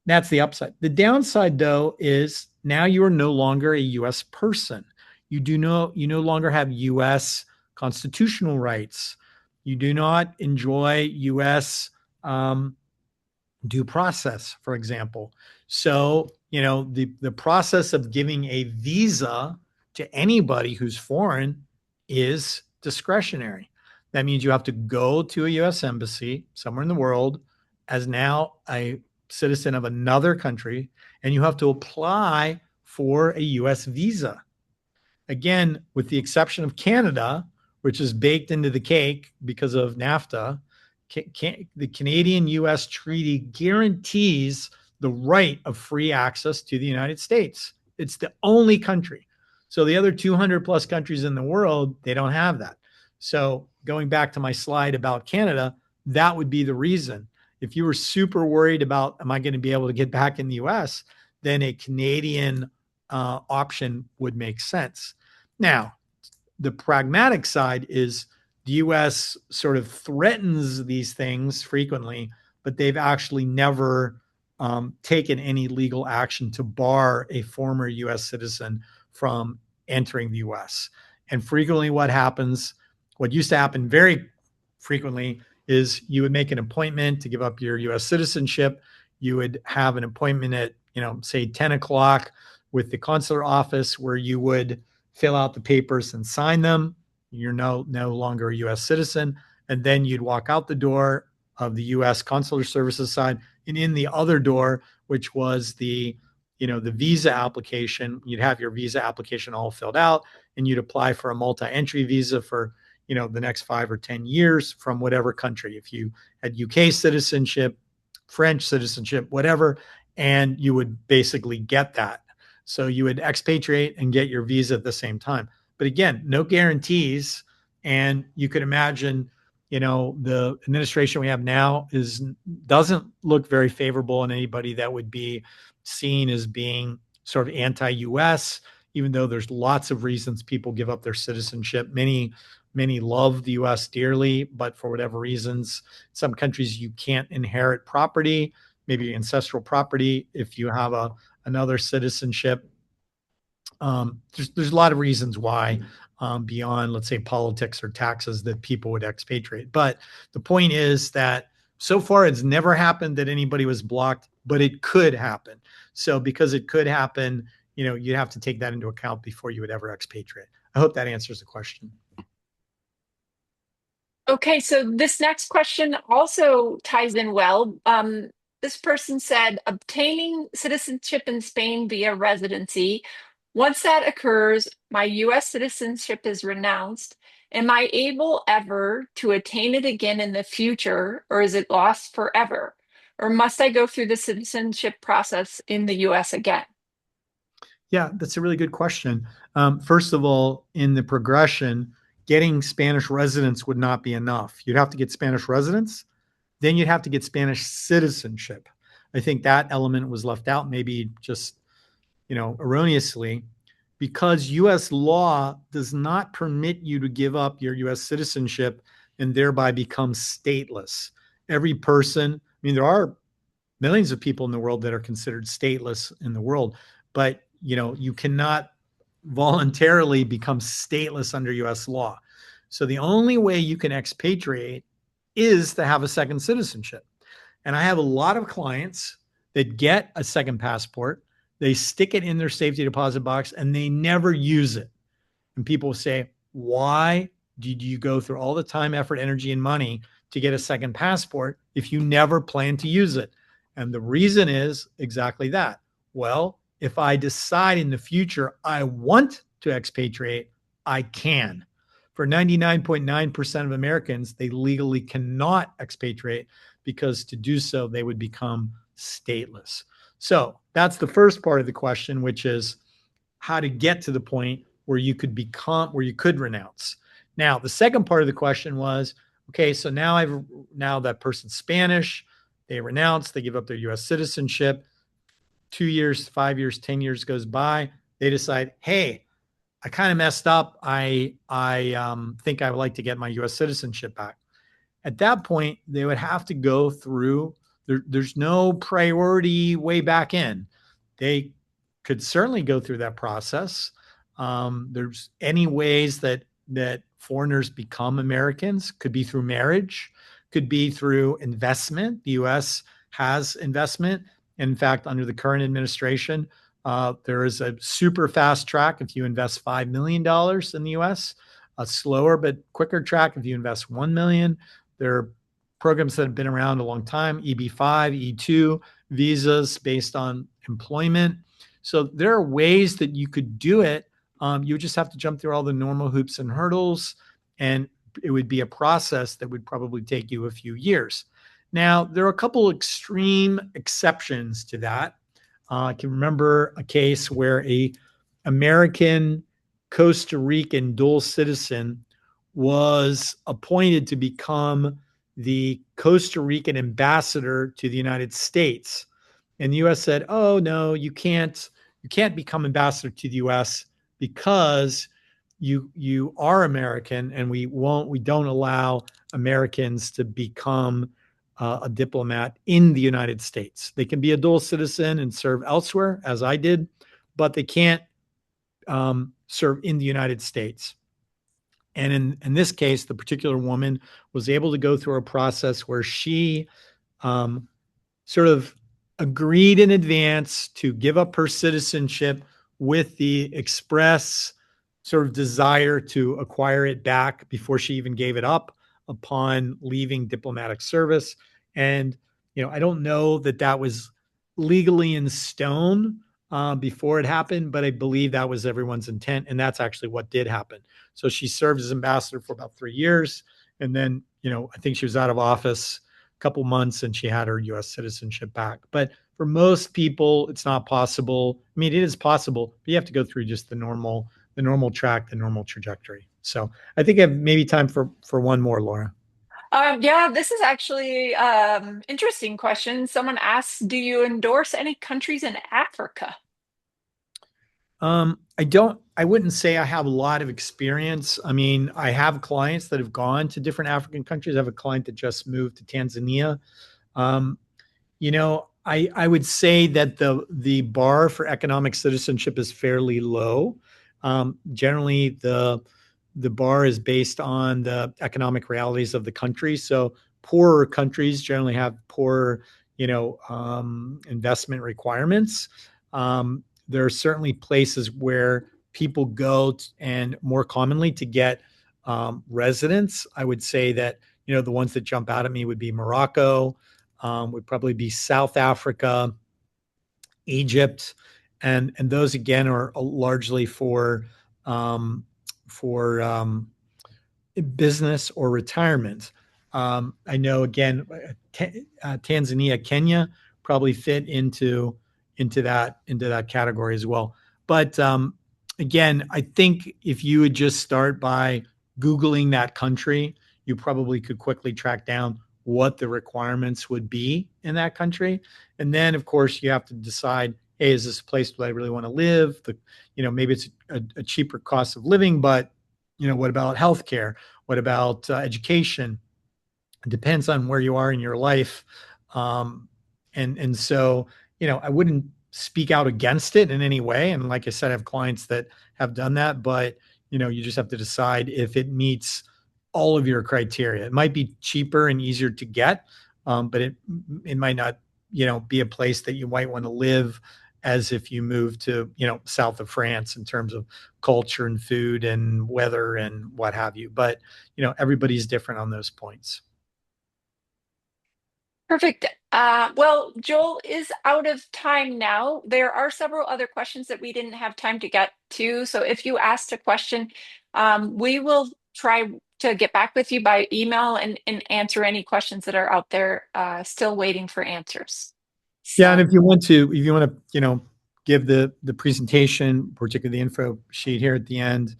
That's the upside. The downside, though, is now you are no longer a U.S. person. You no longer have U.S. constitutional rights. You do not enjoy U.S. Due process, for example. So, the process of giving a visa to anybody who's foreign is discretionary. That means you have to go to a US embassy somewhere in the world as now a citizen of another country, and you have to apply for a US visa. Again, with the exception of Canada, which is baked into the cake because of NAFTA, the Canadian US treaty guarantees the right of free access to the United States. It's the only country. So the other 200 plus countries in the world, they don't have that. So going back to my slide about Canada, that would be the reason. If you were super worried about, am I going to be able to get back in the US, then a Canadian option would make sense. Now, the pragmatic side is the US sort of threatens these things frequently, but they've actually never taken any legal action to bar a former US citizen from entering the US. And frequently, what used to happen very frequently, is you would make an appointment to give up your US citizenship. You would have an appointment at, say 10 o'clock with the consular office where you would fill out the papers and sign them. You're no longer a US citizen. And then you'd walk out the door of the US consular services side, and in the other door, which was the visa application, you'd have your visa application all filled out, and you'd apply for a multi-entry visa for the next 5 or 10 years from whatever country. If you had UK citizenship, French citizenship, whatever, and you would basically get that. So you would expatriate and get your visa at the same time. But again, no guarantees. And you could imagine, the administration we have now doesn't look very favorable on anybody that would be seen as being sort of anti-US, even though there's lots of reasons people give up their citizenship. Many love the US dearly, but for whatever reasons, some countries you can't inherit property, maybe ancestral property, if you have another citizenship. There's a lot of reasons why, beyond, let's say, politics or taxes, that people would expatriate. But the point is that so far it's never happened that anybody was blocked, but it could happen. So because it could happen, you'd have to take that into account before you would ever expatriate. I hope that answers the question. Okay, so this next question also ties in well. This person said, obtaining citizenship in Spain via residency. Once that occurs, my US citizenship is renounced. Am I able ever to attain it again in the future, or is it lost forever? Or must I go through the citizenship process in the US again? Yeah, that's a really good question. First of all, in the progression, getting Spanish residence would not be enough. You'd have to get Spanish residence, then you'd have to get Spanish citizenship. I think that element was left out, maybe just, erroneously, because US law does not permit you to give up your US citizenship and thereby become stateless. Every person, I mean, there are millions of people in the world that are considered stateless in the world, but you cannot voluntarily become stateless under US law. So the only way you can expatriate is to have a second citizenship. And I have a lot of clients that get a second passport, they stick it in their safety deposit box, and they never use it. And people say, why did you go through all the time, effort, energy, and money to get a second passport if you never plan to use it? And the reason is exactly that. Well, if I decide in the future I want to expatriate, I can. For 99.9% of Americans, they legally cannot expatriate because to do so, they would become stateless. So that's the first part of the question, which is how to get to the point where you could renounce. Now, the second part of the question was, okay, so now that person's Spanish, they renounce, they give up their US citizenship. 2 years, 5 years, 10 years goes by. They decide, hey, I kind of messed up. I think I would like to get my US citizenship back. At that point, they would have to go through, there's no priority way back in. They could certainly go through that process. There's any ways that foreigners become Americans, could be through marriage, could be through investment. The US has investment. In fact, under the current administration, there is a super fast track if you invest $5 million in the US, a slower but quicker track if you invest $1 million. There are programs that have been around a long time, EB-5, E-2, visas based on employment. So there are ways that you could do it. You just have to jump through all the normal hoops and hurdles, and it would be a process that would probably take you a few years. Now, there are a couple extreme exceptions to that. I can remember a case where a American Costa Rican dual citizen was appointed to become the Costa Rican ambassador to the United States. And the US said, "Oh no, you can't become ambassador to the US because you are American and we don't allow Americans to become a diplomat in the United States. They can be a dual citizen and serve elsewhere, as I did, but they can't serve in the United States." And in this case, the particular woman was able to go through a process where she um, sort of agreed in advance to give up her citizenship with the express sort of desire to acquire it back before she even gave it up upon leaving diplomatic service. And, I don't know that that was legally in stone before it happened, but I believe that was everyone's intent. And that's actually what did happen. So she served as ambassador for about 3 years. And then, I think she was out of office couple months and she had her US citizenship back. But for most people, it's not possible. I mean, it is possible, but you have to go through just the normal track, the normal trajectory. So I think I have maybe time for one more, Laura. Yeah, this is actually interesting question. Someone asks, do you endorse any countries in Africa? I wouldn't say I have a lot of experience. I mean, I have clients that have gone to different African countries. I have a client that just moved to Tanzania. Um, I would say that the bar for economic citizenship is fairly low. Generally, the bar is based on the economic realities of the country. So poorer countries generally have poorer, investment requirements. There are certainly places where people go and more commonly to get residence. I would say that the ones that jump out at me would be Morocco, would probably be South Africa, Egypt, and those again are largely um, for business or retirement. I know again, Tanzania, Kenya probably fit into that category as well. But again, I think if you would just start by Googling that country, you probably could quickly track down what the requirements would be in that country. And then, of course, you have to decide, hey, is this a place that I really want to live? Maybe it's a cheaper cost of living, but what about healthcare? What about education? It depends on where you are in your life. And so, I wouldn't speak out against it in any way. And like I said, I have clients that have done that, but you just have to decide if it meets all of your criteria. It might be cheaper and easier to get, but it might not, be a place that you might want to live as if you move to, south of France in terms of culture and food and weather and what have you. But, everybody's different on those points. Perfect. Well, Joel is out of time now. There are several other questions that we didn't have time to get to. So if you asked a question, we will try to get back with you by email and answer any questions that are out there still waiting for answers. Yeah, and So if you want to, give the presentation, particularly the info sheet here at the end,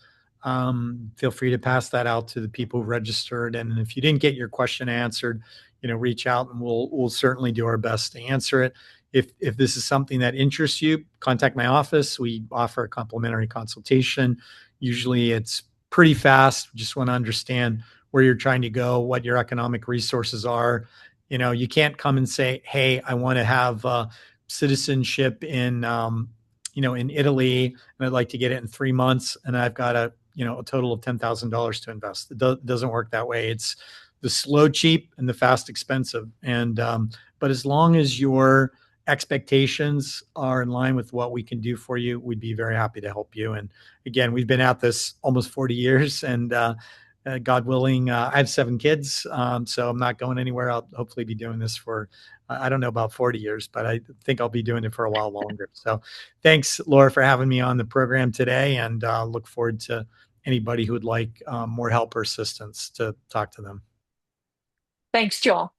feel free to pass that out to the people who registered. And if you didn't get your question answered, reach out and we'll certainly do our best to answer it. If this is something that interests you, contact my office. We offer a complimentary consultation. Usually it's pretty fast. We just want to understand where you're trying to go, what your economic resources are. You can't come and say, "Hey, I want to have citizenship in Italy, and I'd like to get it in 3 months, and I've got a total of $10,000 to invest." It doesn't work that way. It's the slow cheap and the fast expensive. And but as long as your expectations are in line with what we can do for you, we'd be very happy to help you. And again, we've been at this almost 40 years, and God willing, I have 7 kids, so I'm not going anywhere. I'll hopefully be doing this for, I don't know about 40 years, but I think I'll be doing it for a while longer. So thanks, Laura, for having me on the program today, and look forward to anybody who would like more help or assistance to talk to them. thanks, Joel.